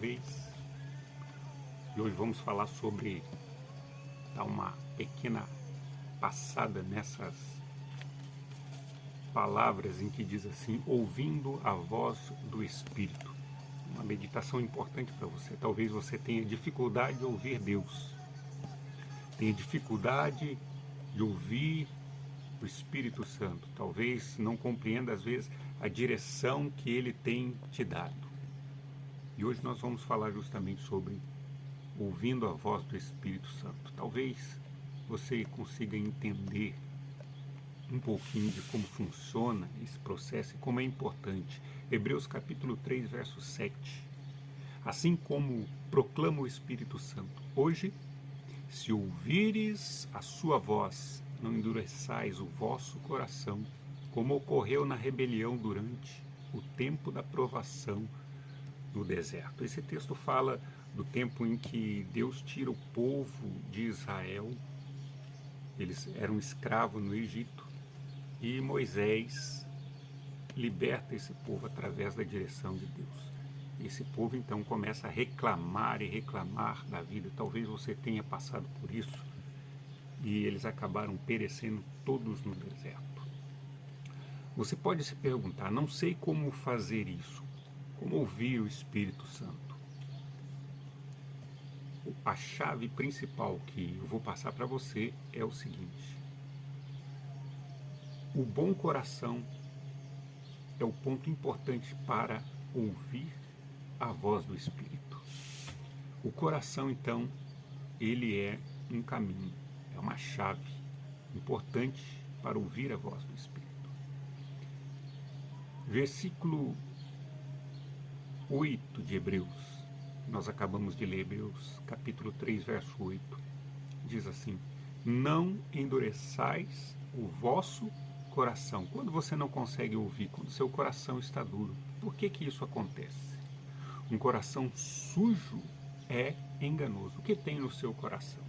vez. E hoje vamos falar sobre, dar uma pequena passada nessas palavras em que diz assim, ouvindo a voz do Espírito. Uma meditação importante para você. Talvez você tenha dificuldade de ouvir Deus. Tenha dificuldade de ouvir o Espírito Santo. Talvez não compreenda, às vezes, a direção que Ele tem te dado. E hoje nós vamos falar justamente sobre ouvindo a voz do Espírito Santo. Talvez você consiga entender um pouquinho de como funciona esse processo e como é importante. Hebreus capítulo 3, verso 7. Assim como proclama o Espírito Santo, hoje, se ouvires a sua voz, não endureçais o vosso coração, como ocorreu na rebelião durante o tempo da provação no deserto. Esse texto fala do tempo em que Deus tira o povo de Israel. Eles eram escravos no Egito e Moisés liberta esse povo através da direção de Deus. Esse povo então começa a reclamar e reclamar da vida. Talvez você tenha passado por isso e eles acabaram perecendo todos no deserto. Você pode se perguntar, não sei como fazer isso, como ouvir o Espírito Santo. A chave principal que eu vou passar para você é o seguinte: o bom coração é o ponto importante para ouvir a voz do Espírito. O coração, então, ele é um caminho, é uma chave importante para ouvir a voz do Espírito. Versículo 8 de Hebreus, nós acabamos de ler Hebreus capítulo 3, verso 8, diz assim: não endureçais o vosso coração. Quando você não consegue ouvir, quando seu coração está duro, por que isso acontece? Um coração sujo é enganoso. O que tem no seu coração?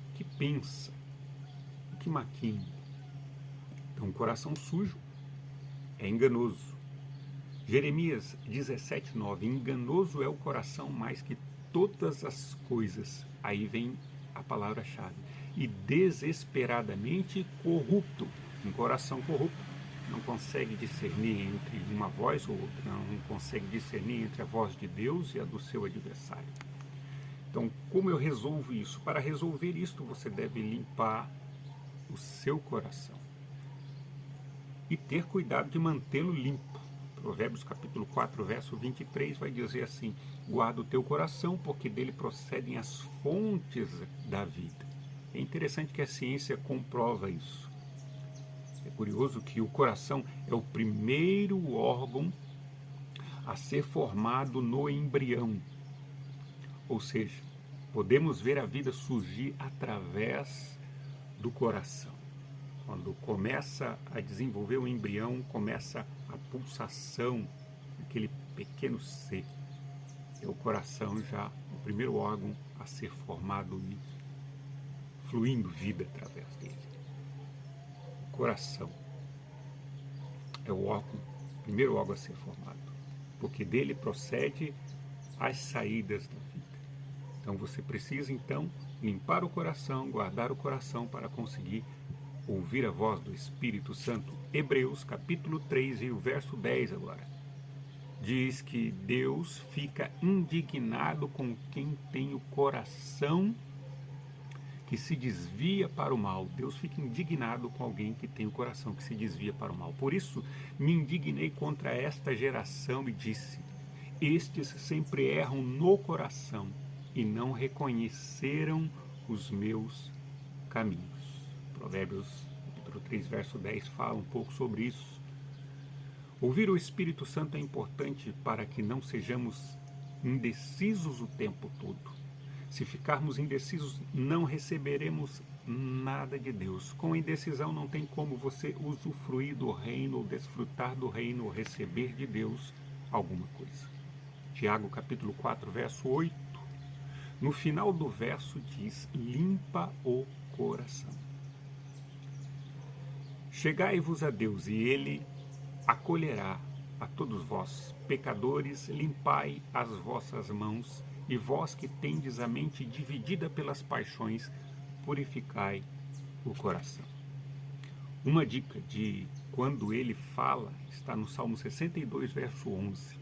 O que pensa? O que maquina? Então, um coração sujo é enganoso. Jeremias 17:9, enganoso é o coração mais que todas as coisas. Aí vem a palavra-chave. E desesperadamente corrupto. Um coração corrupto não consegue discernir entre uma voz ou outra, não consegue discernir entre a voz de Deus e a do seu adversário. Então, como eu resolvo isso? Para resolver isto, você deve limpar o seu coração e ter cuidado de mantê-lo limpo. Provérbios capítulo 4, verso 23 vai dizer assim: guarda o teu coração, porque dele procedem as fontes da vida. É interessante que a ciência comprova isso. É curioso que o coração é o primeiro órgão a ser formado no embrião. Ou seja, podemos ver a vida surgir através do coração. Quando começa a desenvolver o embrião, começa a pulsação daquele pequeno ser. É o coração já o primeiro órgão a ser formado e fluindo vida através dele. O coração é o primeiro órgão a ser formado, porque dele procede as saídas da vida. Então você precisa então limpar o coração, guardar o coração para conseguir ouvir a voz do Espírito Santo. Hebreus capítulo 3 e o verso 10 agora. Diz que Deus fica indignado com quem tem o coração que se desvia para o mal. Deus fica indignado com alguém que tem o coração que se desvia para o mal. Por isso me indignei contra esta geração e disse: estes sempre erram no coração e não reconheceram os meus caminhos. Provérbios capítulo 3, verso 10 fala um pouco sobre isso. Ouvir o Espírito Santo é importante para que não sejamos indecisos o tempo todo. Se ficarmos indecisos, não receberemos nada de Deus. Com indecisão não tem como você usufruir do reino, ou desfrutar do reino, ou receber de Deus alguma coisa. Tiago capítulo 4, verso 8. No final do verso diz: limpa o coração. Chegai-vos a Deus e Ele acolherá a todos vós, pecadores, limpai as vossas mãos, e vós que tendes a mente dividida pelas paixões, purificai o coração. Uma dica de quando ele fala está no Salmo 62, verso 11.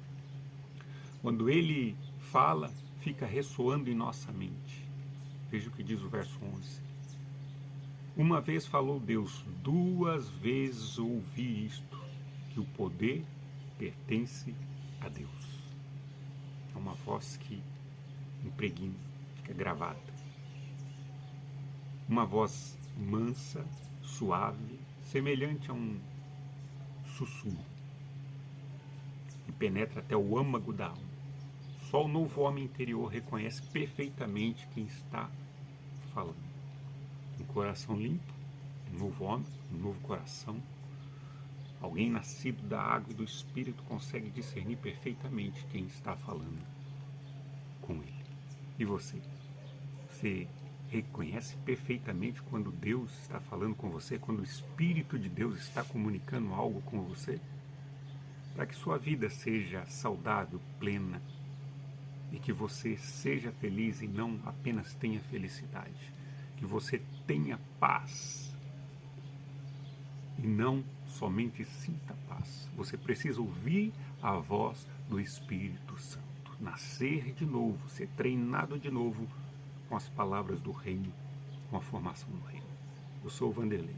Quando ele fala, fica ressoando em nossa mente. Veja o que diz o verso 11. Uma vez falou Deus, duas vezes ouvi isto, que o poder pertence a Deus. É uma voz que impregna, fica gravada. Uma voz mansa, suave, semelhante a um sussurro, e penetra até o âmago da alma. Só o novo homem interior reconhece perfeitamente quem está falando. Um coração limpo, um novo homem, um novo coração. Alguém nascido da água e do Espírito consegue discernir perfeitamente quem está falando com ele. E você? Você reconhece perfeitamente quando Deus está falando com você, quando o Espírito de Deus está comunicando algo com você? Para que sua vida seja saudável, plena, e que você seja feliz e não apenas tenha felicidade. Que você tenha paz e não somente sinta paz. Você precisa ouvir a voz do Espírito Santo. Nascer de novo, ser treinado de novo com as palavras do reino, com a formação do reino. Eu sou o Vanderlei.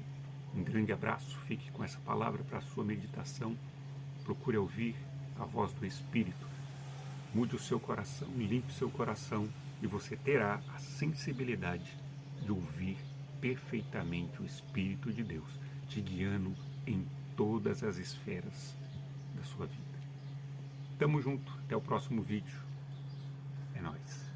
Um grande abraço. Fique com essa palavra para a sua meditação. Procure ouvir a voz do Espírito. Mude o seu coração, limpe o seu coração e você terá a sensibilidade de ouvir perfeitamente o Espírito de Deus te guiando em todas as esferas da sua vida. Tamo junto, até o próximo vídeo. É nóis.